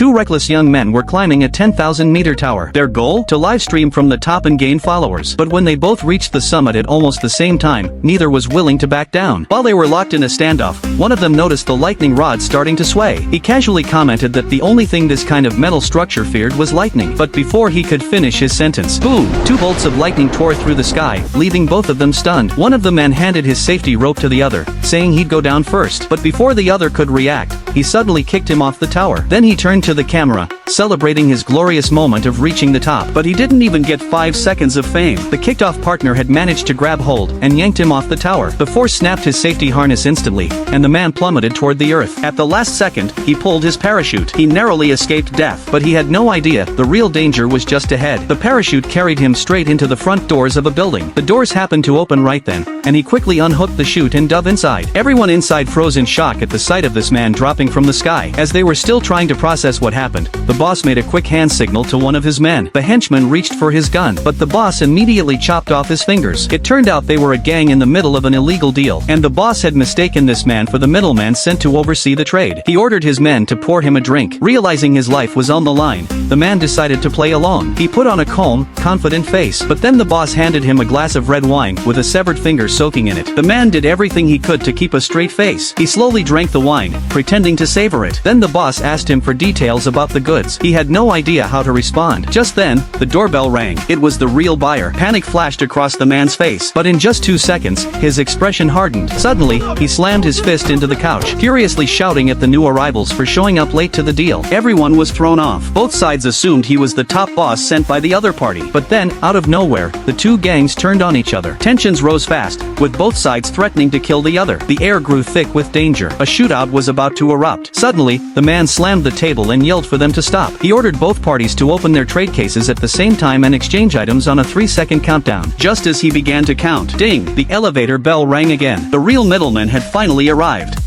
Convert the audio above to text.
Two reckless young men were climbing a 10,000-meter tower. Their goal? To livestream from the top and gain followers. But when they both reached the summit at almost the same time, neither was willing to back down. While they were locked in a standoff, one of them noticed the lightning rod starting to sway. He casually commented that the only thing this kind of metal structure feared was lightning. But before he could finish his sentence, boom! Two bolts of lightning tore through the sky, leaving both of them stunned. One of the men handed his safety rope to the other, saying he'd go down first. But before the other could react, he suddenly kicked him off the tower. Then he turned to the camera, celebrating his glorious moment of reaching the top. But he didn't even get 5 seconds of fame. The kicked-off partner had managed to grab hold and yanked him off the tower. The force snapped his safety harness instantly, and the man plummeted toward the earth. At the last second, he pulled his parachute. He narrowly escaped death, but he had no idea the real danger was just ahead. The parachute carried him straight into the front doors of a building. The doors happened to open right then, and he quickly unhooked the chute and dove inside. Everyone inside froze in shock at the sight of this man dropping from the sky. As they were still trying to process what happened, the boss made a quick hand signal to one of his men. The henchman reached for his gun, but the boss immediately chopped off his fingers. It turned out they were a gang in the middle of an illegal deal, and the boss had mistaken this man for the middleman sent to oversee the trade. He ordered his men to pour him a drink. Realizing his life was on the line, the man decided to play along. He put on a calm, confident face, but then the boss handed him a glass of red wine with a severed finger soaking in it. The man did everything he could to keep a straight face. He slowly drank the wine, pretending to savor it. Then the boss asked him for details about the goods. He had no idea how to respond. Just then, the doorbell rang. It was the real buyer. Panic flashed across the man's face, but in just 2 seconds, his expression hardened. Suddenly, he slammed his fist into the couch, furiously shouting at the new arrivals for showing up late to the deal. Everyone was thrown off. Both sides assumed he was the top boss sent by the other party. But then, out of nowhere, the two gangs turned on each other. Tensions rose fast, with both sides threatening to kill the other. The air grew thick with danger. A shootout was about to erupt. Suddenly, the man slammed the table and yelled for them to stop. He ordered both parties to open their trade cases at the same time and exchange items on a 3-second countdown. Just as he began to count, ding, the elevator bell rang again. The real middleman had finally arrived.